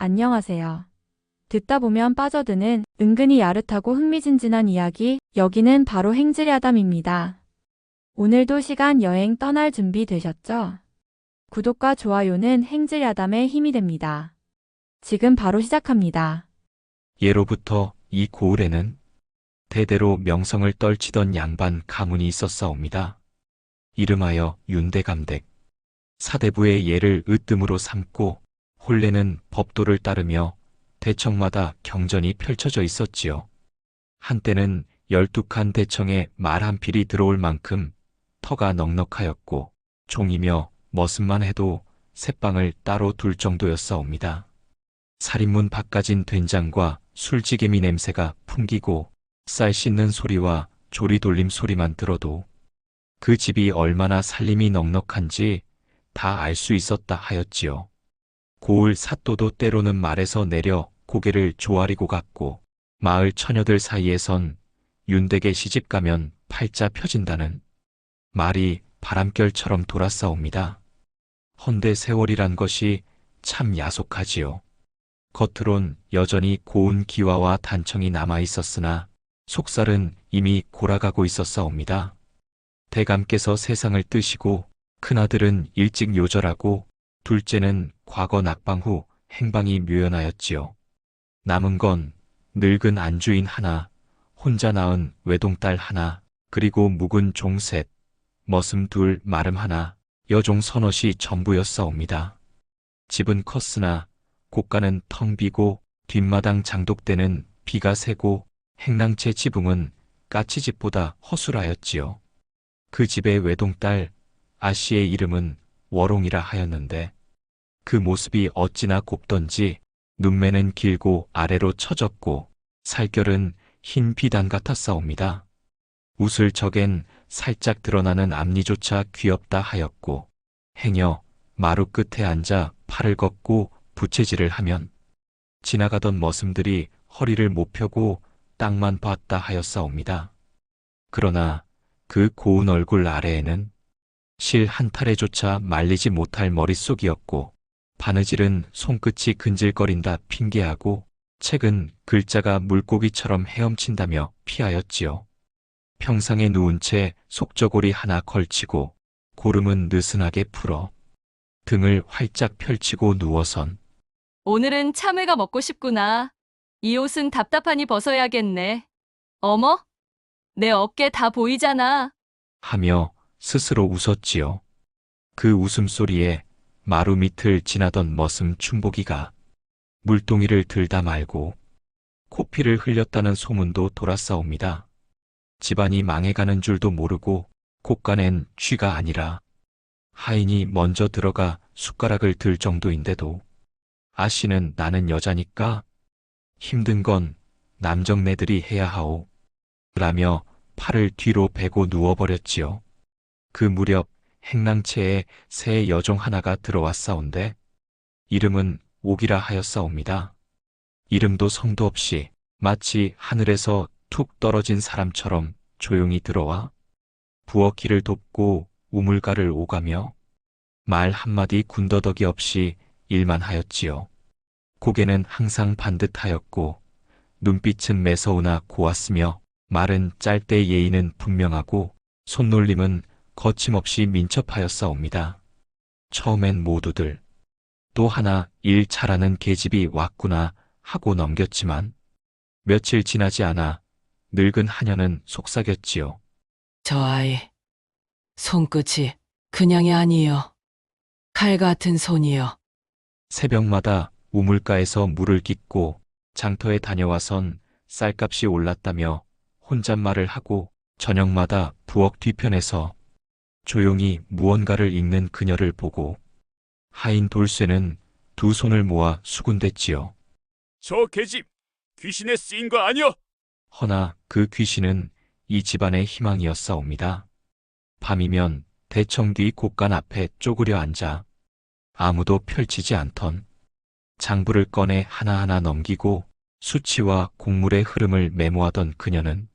안녕하세요. 듣다 보면 빠져드는 은근히 야릇하고 흥미진진한 이야기, 여기는 바로 행즈리아담입니다. 오늘도 시간 여행 떠날 준비 되셨죠? 구독과 좋아요는 행즈리아담의 힘이 됩니다. 지금 바로 시작합니다. 예로부터 이 고을에는 대대로 명성을 떨치던 양반 가문이 있었사옵니다. 이름하여 윤대감댁. 사대부의 예를 으뜸으로 삼고 혼례는 법도를 따르며 대청마다 경전이 펼쳐져 있었지요. 한때는 12칸 대청에 말 한 필이 들어올 만큼 터가 넉넉하였고 종이며 머슴만 해도 새빵을 따로 둘 정도였사옵니다. 살인문 바꿔진 된장과 술지개미 냄새가 풍기고 쌀 씻는 소리와 조리 돌림 소리만 들어도 그 집이 얼마나 살림이 넉넉한지 다 알 수 있었다 하였지요. 고을 사또도 때로는 말에서 내려 고개를 조아리고 갔고 마을 처녀들 사이에선 윤댁에 시집가면 팔자 펴진다는 말이 바람결처럼 돌아싸옵니다. 헌데 세월이란 것이 참 야속하지요. 겉으론 여전히 고운 기와와 단청이 남아 있었으나 속살은 이미 골아가고 있었사옵니다. 대감께서 세상을 뜨시고 큰아들은 일찍 요절하고 둘째는 과거 낙방 후 행방이 묘연하였지요. 남은 건 늙은 안주인 하나, 혼자 낳은 외동딸 하나, 그리고 묵은 종 셋, 머슴 둘, 마름 하나, 여종 서넛이 전부였사옵니다. 집은 컸으나 고가는 텅 비고 뒷마당 장독대는 비가 새고 행랑채 지붕은 까치집보다 허술하였지요. 그 집의 외동딸 아씨의 이름은 월홍이라 하였는데 그 모습이 어찌나 곱던지 눈매는 길고 아래로 처졌고 살결은 흰 비단 같았사옵니다. 웃을 적엔 살짝 드러나는 앞니조차 귀엽다 하였고 행여 마루 끝에 앉아 팔을 걷고 부채질을 하면 지나가던 머슴들이 허리를 못 펴고 땅만 봤다 하였사옵니다. 그러나 그 고운 얼굴 아래에는 실 한 타래조차 말리지 못할 머릿속이었고 바느질은 손끝이 근질거린다 핑계하고 책은 글자가 물고기처럼 헤엄친다며 피하였지요. 평상에 누운 채 속저고리 하나 걸치고 고름은 느슨하게 풀어 등을 활짝 펼치고 누워선 오늘은 참외가 먹고 싶구나. 이 옷은 답답하니 벗어야겠네. 어머? 내 어깨 다 보이잖아. 하며 스스로 웃었지요. 그 웃음소리에 마루 밑을 지나던 머슴 춘복이가 물동이를 들다 말고 코피를 흘렸다는 소문도 돌아싸옵니다. 집안이 망해가는 줄도 모르고 곳간엔 쥐가 아니라 하인이 먼저 들어가 숟가락을 들 정도인데도 아씨는 나는 여자니까 힘든 건 남정네들이 해야 하오 라며 팔을 뒤로 베고 누워버렸지요. 그 무렵 행랑채에 새 여종 하나가 들어왔사온데 이름은 옥이라 하였사옵니다. 이름도 성도 없이 마치 하늘에서 툭 떨어진 사람처럼 조용히 들어와 부엌일을 돕고 우물가를 오가며 말 한마디 군더더기 없이 일만 하였지요. 고개는 항상 반듯하였고 눈빛은 매서우나 고왔으며 말은 짤때 예의는 분명하고 손놀림은 거침없이 민첩하였사옵니다. 처음엔 모두들 또 하나 일 잘하는 계집이 왔구나 하고 넘겼지만 며칠 지나지 않아 늙은 하녀는 속삭였지요. 저 아이, 손끝이 그냥이 아니요. 칼 같은 손이요. 새벽마다 우물가에서 물을 깃고 장터에 다녀와선 쌀값이 올랐다며 혼잣말을 하고 저녁마다 부엌 뒤편에서 조용히 무언가를 읽는 그녀를 보고 하인 돌쇠는 두 손을 모아 수군댔지요. 저 계집, 귀신에 쓰인 거 아니여? 허나 그 귀신은 이 집안의 희망이었사옵니다. 밤이면 대청 뒤 곳간 앞에 쪼그려 앉아 아무도 펼치지 않던 장부를 꺼내 하나하나 넘기고 수치와 곡물의 흐름을 메모하던 그녀는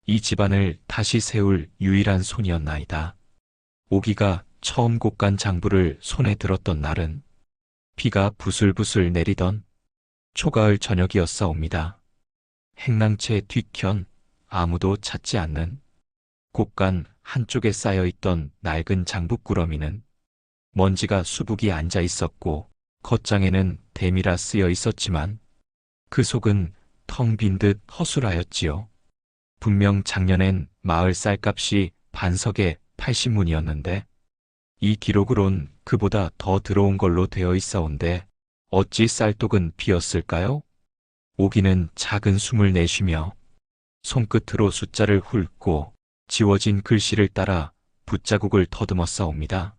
이 집안을 다시 세울 유일한 손이었나이다. 오기가 처음 곡간 장부를 손에 들었던 날은 비가 부슬부슬 내리던 초가을 저녁이었사옵니다. 행랑채 뒤켠 아무도 찾지 않는 곳간 한쪽에 쌓여있던 낡은 장북구러미는 먼지가 수북이 앉아 있었고 겉장에는 대미라 쓰여 있었지만 그 속은 텅 빈 듯 허술하였지요. 분명 작년엔 마을 쌀값이 반석에 80문이었는데 이 기록으론 그보다 더 들어온 걸로 되어 있사온데 어찌 쌀독은 비었을까요? 오기는 작은 숨을 내쉬며 손끝으로 숫자를 훑고 지워진 글씨를 따라 붓자국을 더듬었사옵니다.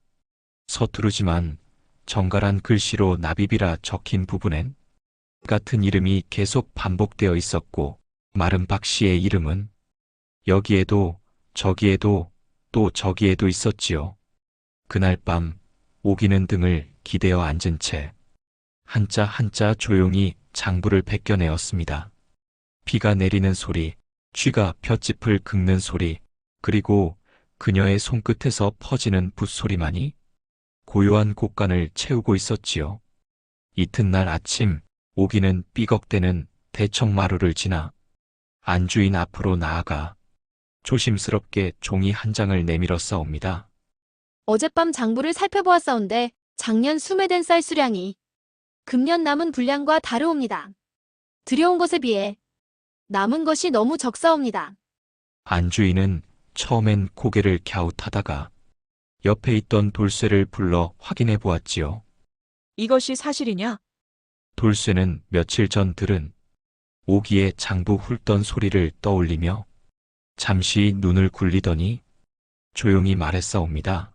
서투르지만 정갈한 글씨로 나비비라 적힌 부분엔 같은 이름이 계속 반복되어 있었고 마른 박씨의 이름은 여기에도 저기에도 또 저기에도 있었지요. 그날 밤 오기는 등을 기대어 앉은 채 한자 한자 조용히 장부를 벗겨내었습니다. 비가 내리는 소리, 쥐가 볏짚을 긁는 소리, 그리고 그녀의 손끝에서 퍼지는 붓소리만이 고요한 곳간을 채우고 있었지요. 이튿날 아침 오기는 삐걱대는 대청마루를 지나 안주인 앞으로 나아가 조심스럽게 종이 한 장을 내밀어 싸웁니다. 어젯밤 장부를 살펴보았사온데 작년 수매된 쌀 수량이 금년 남은 분량과 다르옵니다. 들여온 것에 비해 남은 것이 너무 적사옵니다. 안주인은 처음엔 고개를 갸웃하다가 옆에 있던 돌쇠를 불러 확인해 보았지요. 이것이 사실이냐? 돌쇠는 며칠 전 들은 오기의 장부 훑던 소리를 떠올리며 잠시 눈을 굴리더니 조용히 말했사옵니다.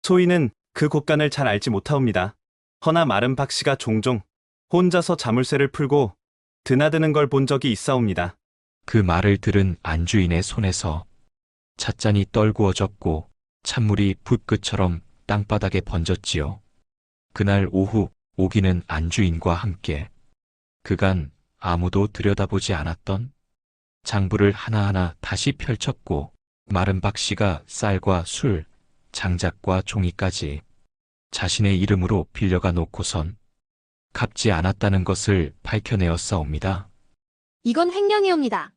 소인은 그 곳간을 잘 알지 못하옵니다. 허나 마른 박씨가 종종 혼자서 자물쇠를 풀고 드나드는 걸 본 적이 있사옵니다. 그 말을 들은 안주인의 손에서 찻잔이 떨구어졌고 찬물이 붓끝처럼 땅바닥에 번졌지요. 그날 오후 오기는 안주인과 함께 그간 아무도 들여다보지 않았던 장부를 하나하나 다시 펼쳤고 마른 박씨가 쌀과 술, 장작과 종이까지 자신의 이름으로 빌려가 놓고선 갚지 않았다는 것을 밝혀내었사옵니다. 이건 횡령이옵니다.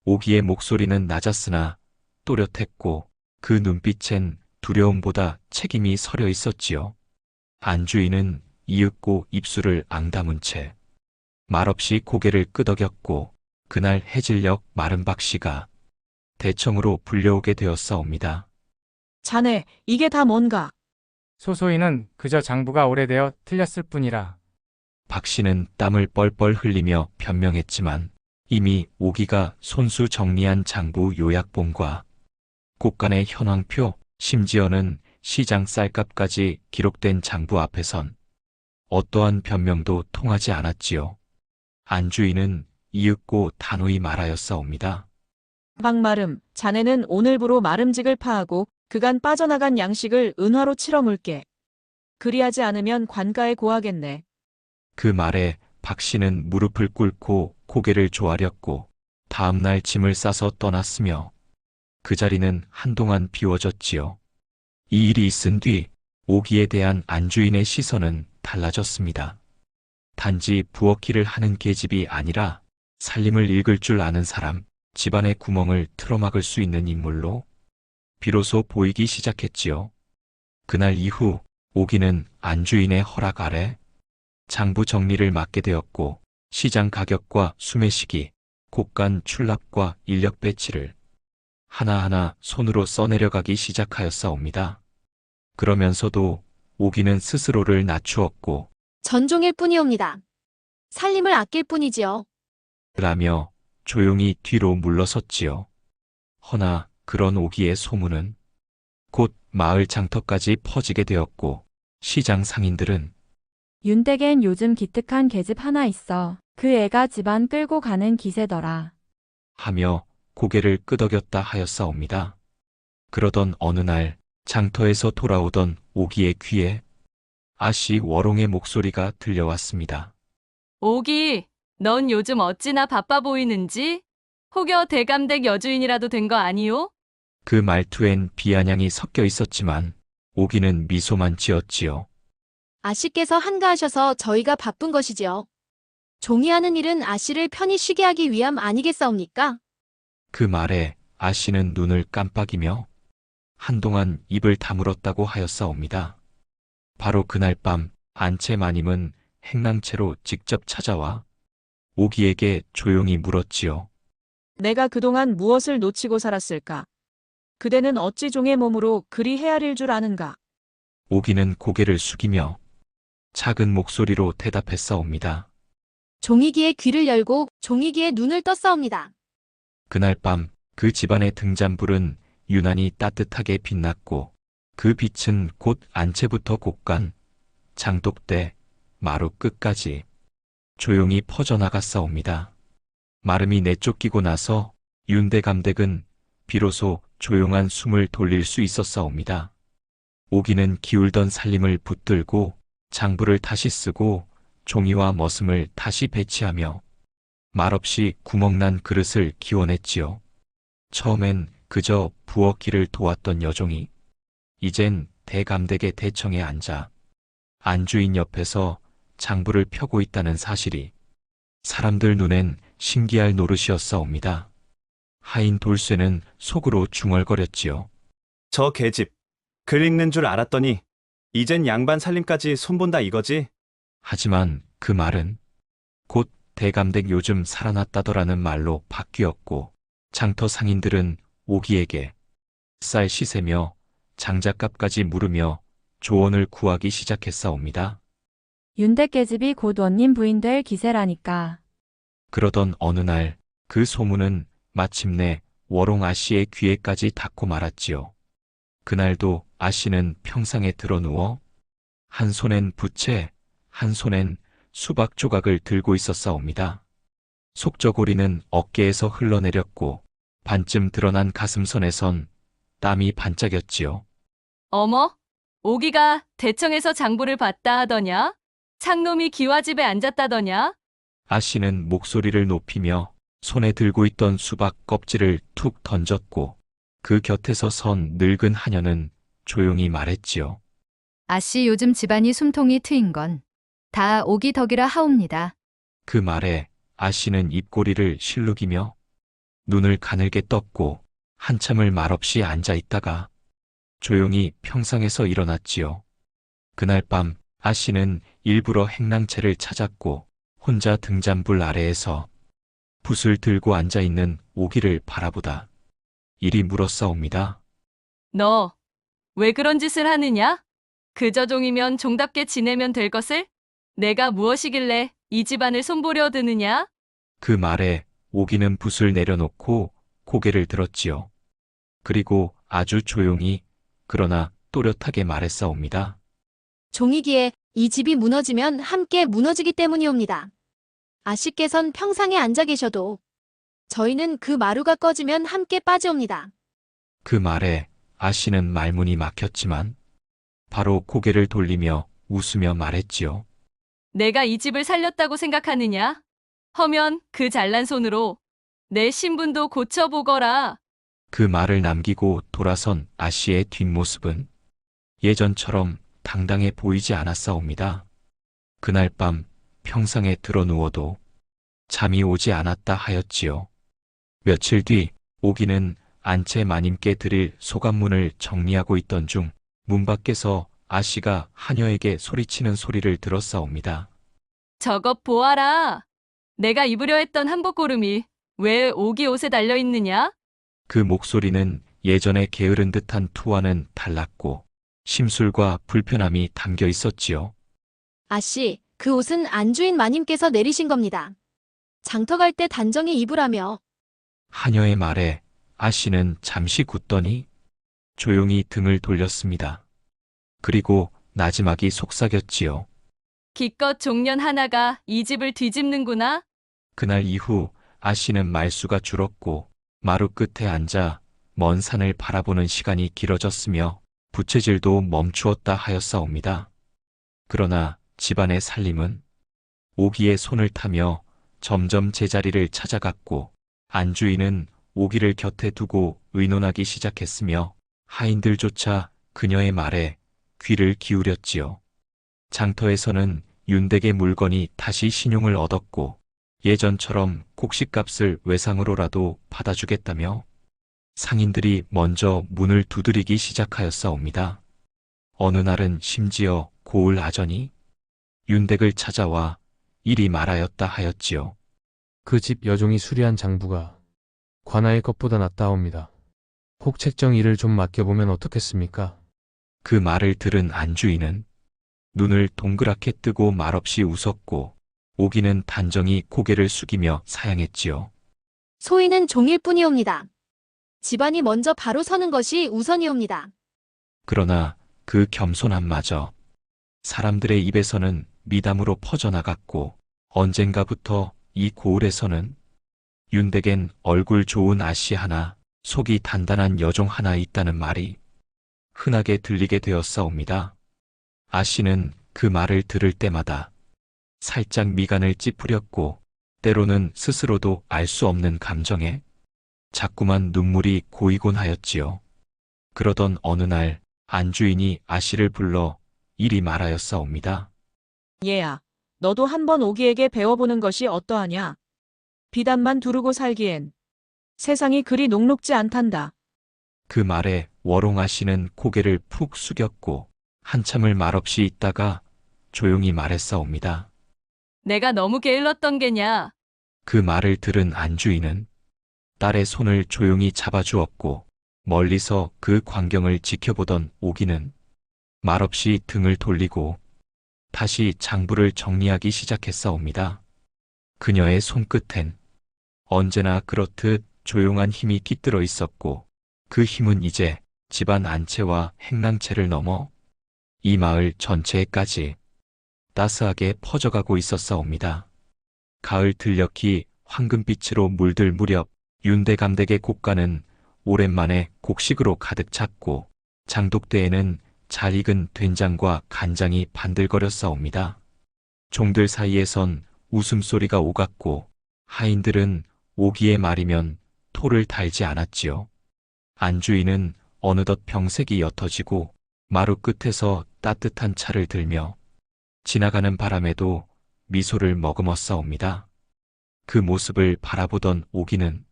오기의 목소리는 낮았으나 또렷했고 그 눈빛엔 두려움보다 책임이 서려 있었지요. 안주인은 이윽고 입술을 앙다문 채 말없이 고개를 끄덕였고 그날 해질녘 마른 박씨가 대청으로 불려오게 되었사옵니다. 자네, 이게 다 뭔가? 소소이는 그저 장부가 오래되어 틀렸을 뿐이라. 박씨는 땀을 뻘뻘 흘리며 변명했지만 이미 오기가 손수 정리한 장부 요약본과 곳간의 현황표, 심지어는 시장 쌀값까지 기록된 장부 앞에선 어떠한 변명도 통하지 않았지요. 안주인은 이윽고 단호히 말하였사옵니다. 박마름, 자네는 오늘부로 마름직을 파하고 그간 빠져나간 양식을 은화로 치러 물게. 그리하지 않으면 관가에 고하겠네. 그 말에 박씨는 무릎을 꿇고 고개를 조아렸고 다음날 짐을 싸서 떠났으며 그 자리는 한동안 비워졌지요. 이 일이 있은 뒤 오기에 대한 안주인의 시선은 달라졌습니다. 단지 부엌일을 하는 계집이 아니라 살림을 읽을 줄 아는 사람, 집안의 구멍을 틀어막을 수 있는 인물로 비로소 보이기 시작했지요. 그날 이후 오기는 안주인의 허락 아래 장부 정리를 맡게 되었고 시장 가격과 수매 시기, 곳간 출납과 인력 배치를 하나하나 손으로 써내려가기 시작하였사옵니다. 그러면서도 오기는 스스로를 낮추었고 전종일 뿐이옵니다. 살림을 아낄 뿐이지요. 라며 조용히 뒤로 물러섰지요. 허나 그런 오기의 소문은 곧 마을 장터까지 퍼지게 되었고 시장 상인들은 윤댁엔 요즘 기특한 계집 하나 있어. 그 애가 집안 끌고 가는 기세더라. 하며 고개를 끄덕였다 하였사옵니다. 그러던 어느 날 장터에서 돌아오던 오기의 귀에 아씨 워롱의 목소리가 들려왔습니다. 오기, 넌 요즘 어찌나 바빠 보이는지? 혹여 대감댁 여주인이라도 된 거 아니오? 그 말투엔 비아냥이 섞여 있었지만 오기는 미소만 지었지요. 아씨께서 한가하셔서 저희가 바쁜 것이지요. 종이 하는 일은 아씨를 편히 쉬게 하기 위함 아니겠사옵니까? 그 말에 아씨는 눈을 깜빡이며 한동안 입을 다물었다고 하였사옵니다. 바로 그날 밤 안채 마님은 행랑채로 직접 찾아와 오기에게 조용히 물었지요. 내가 그동안 무엇을 놓치고 살았을까? 그대는 어찌 종의 몸으로 그리 헤아릴 줄 아는가? 오기는 고개를 숙이며 작은 목소리로 대답했사옵니다. 종이기의 귀를 열고 종이기의 눈을 떴사옵니다. 그날 밤 그 집안의 등잔불은 유난히 따뜻하게 빛났고 그 빛은 곧 안채부터 곡간, 장독대, 마루 끝까지 조용히 퍼져나갔사옵니다. 마름이 내쫓기고 나서 윤대감댁은 비로소 조용한 숨을 돌릴 수 있었사옵니다. 오기는 기울던 살림을 붙들고 장부를 다시 쓰고 종이와 머슴을 다시 배치하며 말없이 구멍난 그릇을 기원했지요. 처음엔 그저 부엌일을 도왔던 여종이 이젠 대감댁의 대청에 앉아 안주인 옆에서 장부를 펴고 있다는 사실이 사람들 눈엔 신기할 노릇이었사옵니다. 하인 돌쇠는 속으로 중얼거렸지요. 저 계집, 글 읽는 줄 알았더니 이젠 양반 살림까지 손본다 이거지? 하지만 그 말은 곧 대감댁 요즘 살아났다더라는 말로 바뀌었고 장터 상인들은 오기에게 쌀 시세며 장작값까지 물으며 조언을 구하기 시작했사옵니다. 윤대깨집이 곧 원님 부인 될 기세라니까. 그러던 어느 날 그 소문은 마침내 워롱 아씨의 귀에까지 닿고 말았지요. 그날도 아씨는 평상에 드러누워 한 손엔 부채, 한 손엔 수박 조각을 들고 있었사옵니다. 속저고리는 어깨에서 흘러내렸고 반쯤 드러난 가슴선에선 땀이 반짝였지요. 어머, 오기가 대청에서 장부를 봤다 하더냐? 창놈이 기와집에 앉았다더냐? 아씨는 목소리를 높이며 손에 들고 있던 수박 껍질을 툭 던졌고 그 곁에서 선 늙은 하녀는 조용히 말했지요. 아씨 요즘 집안이 숨통이 트인 건 다 오기 덕이라 하옵니다. 그 말에 아씨는 입꼬리를 실룩이며 눈을 가늘게 떴고 한참을 말없이 앉아 있다가 조용히 평상에서 일어났지요. 그날 밤 아씨는 일부러 행랑채를 찾았고 혼자 등잔불 아래에서 붓을 들고 앉아 있는 오기를 바라보다 이리 물었사옵니다. 너, 왜 그런 짓을 하느냐? 그저 종이면 종답게 지내면 될 것을? 내가 무엇이길래 이 집안을 손보려 드느냐? 그 말에 오기는 붓을 내려놓고 고개를 들었지요. 그리고 아주 조용히 그러나 또렷하게 말했사옵니다. 종이기에 이 집이 무너지면 함께 무너지기 때문이옵니다. 아씨께선 평상에 앉아 계셔도 저희는 그 마루가 꺼지면 함께 빠지옵니다. 그 말에 아씨는 말문이 막혔지만 바로 고개를 돌리며 웃으며 말했지요. 내가 이 집을 살렸다고 생각하느냐? 허면 그 잘난 손으로 내 신분도 고쳐보거라. 그 말을 남기고 돌아선 아씨의 뒷모습은 예전처럼 당당해 보이지 않았사옵니다. 그날 밤 평상에 드러누워도 잠이 오지 않았다 하였지요. 며칠 뒤 오기는 안채 마님께 드릴 소감문을 정리하고 있던 중 문 밖에서 아씨가 하녀에게 소리치는 소리를 들었사옵니다. 저것 보아라. 내가 입으려 했던 한복고름이 왜 오기 옷에 달려있느냐? 그 목소리는 예전에 게으른 듯한 투와는 달랐고 심술과 불편함이 담겨 있었지요. 아씨, 그 옷은 안주인 마님께서 내리신 겁니다. 장터 갈 때 단정히 입으라며. 하녀의 말에 아씨는 잠시 굳더니 조용히 등을 돌렸습니다. 그리고 나지막이 속삭였지요. 기껏 종년 하나가 이 집을 뒤집는구나. 그날 이후 아씨는 말수가 줄었고 마루 끝에 앉아 먼 산을 바라보는 시간이 길어졌으며 부채질도 멈추었다 하였사옵니다. 그러나 집안의 살림은 오기의 손을 타며 점점 제자리를 찾아갔고 안주인은 오기를 곁에 두고 의논하기 시작했으며 하인들조차 그녀의 말에 귀를 기울였지요. 장터에서는 윤댁의 물건이 다시 신용을 얻었고 예전처럼 곡식값을 외상으로라도 받아주겠다며 상인들이 먼저 문을 두드리기 시작하였사옵니다. 어느 날은 심지어 고을 아전이 윤댁을 찾아와 이리 말하였다 하였지요. 그 집 여종이 수리한 장부가 관아의 것보다 낫다옵니다. 혹 책정 일을 좀 맡겨보면 어떻겠습니까? 그 말을 들은 안주인은 눈을 동그랗게 뜨고 말없이 웃었고 오기는 단정히 고개를 숙이며 사양했지요. 소인은 종일 뿐이옵니다. 집안이 먼저 바로 서는 것이 우선이옵니다. 그러나 그 겸손함마저 사람들의 입에서는 미담으로 퍼져나갔고 언젠가부터 이 고을에서는 윤댁엔 얼굴 좋은 아씨 하나, 속이 단단한 여종 하나 있다는 말이 흔하게 들리게 되었사옵니다. 아씨는 그 말을 들을 때마다 살짝 미간을 찌푸렸고 때로는 스스로도 알 수 없는 감정에 자꾸만 눈물이 고이곤 하였지요. 그러던 어느 날 안주인이 아씨를 불러 이리 말하였사옵니다. 얘야, 너도 한번 오기에게 배워보는 것이 어떠하냐? 비단만 두르고 살기엔 세상이 그리 녹록지 않단다. 그 말에 워롱 아씨는 고개를 푹 숙였고 한참을 말없이 있다가 조용히 말했사옵니다. 내가 너무 게을렀던 게냐? 그 말을 들은 안주인은 딸의 손을 조용히 잡아주었고 멀리서 그 광경을 지켜보던 오기는 말없이 등을 돌리고 다시 장부를 정리하기 시작했사옵니다. 그녀의 손끝엔 언제나 그렇듯 조용한 힘이 깃들어 있었고 그 힘은 이제 집안 안채와 행랑채를 넘어 이 마을 전체에까지 따스하게 퍼져가고 있었사옵니다. 가을 들녘이 황금빛으로 물들 무렵 윤대감댁의 곡간은 오랜만에 곡식으로 가득 찼고 장독대에는 잘 익은 된장과 간장이 반들거렸사옵니다. 종들 사이에선 웃음소리가 오갔고 하인들은 오기의 말이면 토를 달지 않았지요. 안주인은 어느덧 병색이 옅어지고 마루 끝에서 따뜻한 차를 들며 지나가는 바람에도 미소를 머금었사옵니다. 그 모습을 바라보던 오기는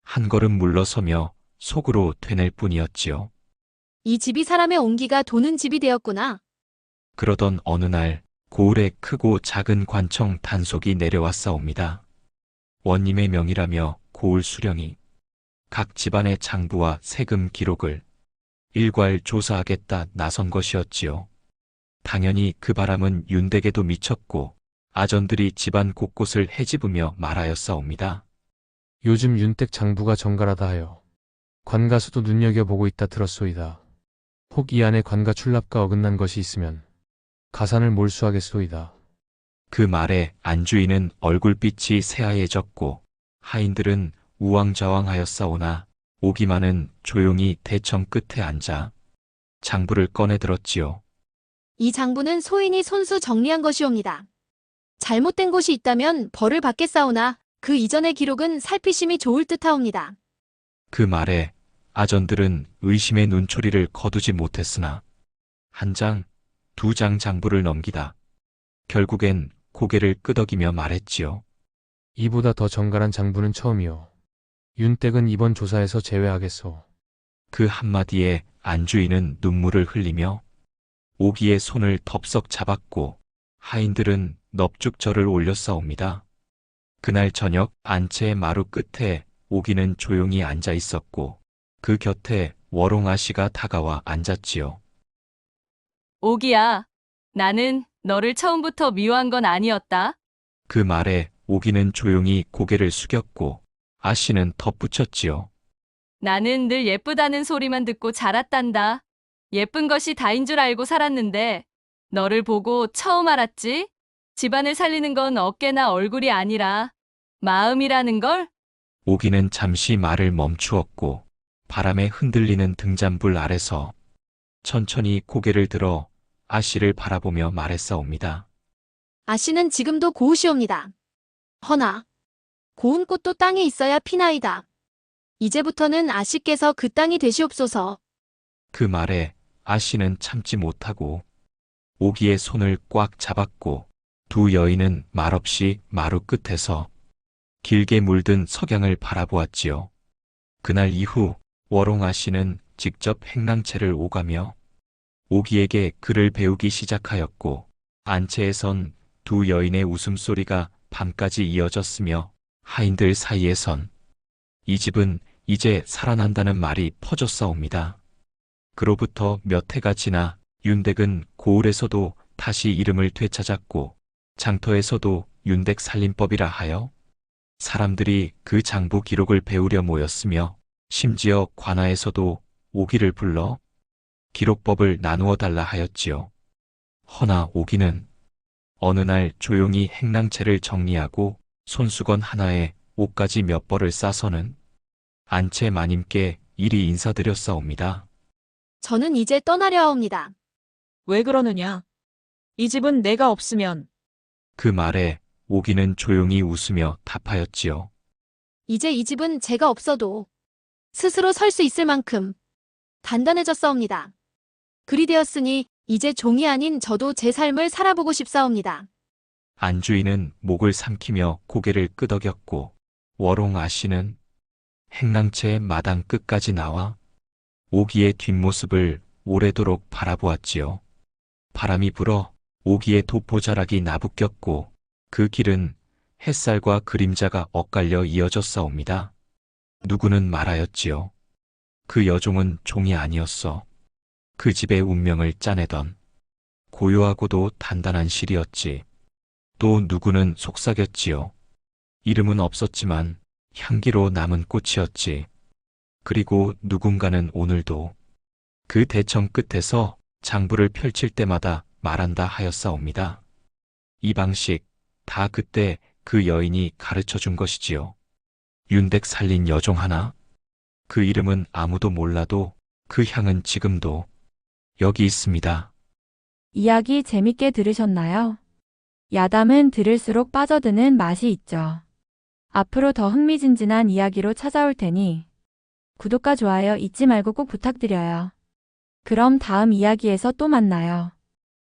한 걸음 물러서며 속으로 되낼 뿐이었지요. 이 집이 사람의 온기가 도는 집이 되었구나. 그러던 어느 날 고을에 크고 작은 관청 단속이 내려왔사옵니다. 원님의 명이라며 고을 수령이 각 집안의 장부와 세금 기록을 일괄 조사하겠다 나선 것이었지요. 당연히 그 바람은 윤댁에도 미쳤고 아전들이 집안 곳곳을 헤집으며 말하였사옵니다. 요즘 윤댁 장부가 정갈하다 하여 관가수도 눈여겨보고 있다 들었소이다. 혹 이 안에 관가 출납과 어긋난 것이 있으면 가산을 몰수하겠소이다. 그 말에 안주인은 얼굴빛이 새하얘졌고 하인들은 우왕좌왕하였사오나 오기만은 조용히 대청 끝에 앉아 장부를 꺼내들었지요. 이 장부는 소인이 손수 정리한 것이옵니다. 잘못된 곳이 있다면 벌을 받겠사오나 그 이전의 기록은 살피심이 좋을 듯하옵니다. 그 말에 아전들은 의심의 눈초리를 거두지 못했으나 한 장, 두 장 장부를 넘기다 결국엔 고개를 끄덕이며 말했지요. 이보다 더 정갈한 장부는 처음이요. 윤댁은 이번 조사에서 제외하겠소. 그 한마디에 안주인은 눈물을 흘리며 오기의 손을 덥석 잡았고 하인들은 넙죽절을 올렸사옵니다. 그날 저녁 안채의 마루 끝에 오기는 조용히 앉아 있었고 그 곁에 워롱 아씨가 다가와 앉았지요. 오기야, 나는 너를 처음부터 미워한 건 아니었다. 그 말에 오기는 조용히 고개를 숙였고 아씨는 덧붙였지요. 나는 늘 예쁘다는 소리만 듣고 자랐단다. 예쁜 것이 다인 줄 알고 살았는데 너를 보고 처음 알았지? 집안을 살리는 건 어깨나 얼굴이 아니라 마음이라는 걸? 오기는 잠시 말을 멈추었고 바람에 흔들리는 등잔불 아래서 천천히 고개를 들어 아씨를 바라보며 말했사옵니다. 아씨는 지금도 고우시옵니다. 허나 고운 꽃도 땅에 있어야 피나이다. 이제부터는 아씨께서 그 땅이 되시옵소서. 그 말에 아씨는 참지 못하고 오기의 손을 꽉 잡았고 두 여인은 말없이 마루 끝에서 길게 물든 석양을 바라보았지요. 그날 이후 워롱아 씨는 직접 행랑채를 오가며 오기에게 글을 배우기 시작하였고 안채에선 두 여인의 웃음소리가 밤까지 이어졌으며 하인들 사이에선 이 집은 이제 살아난다는 말이 퍼졌사옵니다. 그로부터 몇 해가 지나 윤댁은 고을에서도 다시 이름을 되찾았고 장터에서도 윤댁 살림법이라 하여 사람들이 그 장부 기록을 배우려 모였으며 심지어 관아에서도 오기를 불러 기록법을 나누어 달라 하였지요. 허나 오기는 어느 날 조용히 행랑채를 정리하고 손수건 하나에 옷가지 몇 벌을 싸서는 안채 마님께 이리 인사드렸사옵니다. 저는 이제 떠나려 하옵니다. 왜 그러느냐? 이 집은 내가 없으면 그 말에 오기는 조용히 웃으며 답하였지요. 이제 이 집은 제가 없어도 스스로 설 수 있을 만큼 단단해졌사옵니다. 그리 되었으니 이제 종이 아닌 저도 제 삶을 살아보고 싶사옵니다. 안주인은 목을 삼키며 고개를 끄덕였고 워롱아 씨는 행랑채의 마당 끝까지 나와 오기의 뒷모습을 오래도록 바라보았지요. 바람이 불어 오기의 도포자락이 나부꼈고 그 길은 햇살과 그림자가 엇갈려 이어졌사옵니다. 누구는 말하였지요. 그 여종은 종이 아니었어. 그 집의 운명을 짜내던 고요하고도 단단한 실이었지. 또 누구는 속삭였지요. 이름은 없었지만 향기로 남은 꽃이었지. 그리고 누군가는 오늘도 그 대청 끝에서 장부를 펼칠 때마다 말한다 하였사옵니다. 이 방식 다 그때 그 여인이 가르쳐 준 것이지요. 윤댁 살린 여종 하나? 그 이름은 아무도 몰라도 그 향은 지금도 여기 있습니다. 이야기 재밌게 들으셨나요? 야담은 들을수록 빠져드는 맛이 있죠. 앞으로 더 흥미진진한 이야기로 찾아올 테니 구독과 좋아요 잊지 말고 꼭 부탁드려요. 그럼 다음 이야기에서 또 만나요.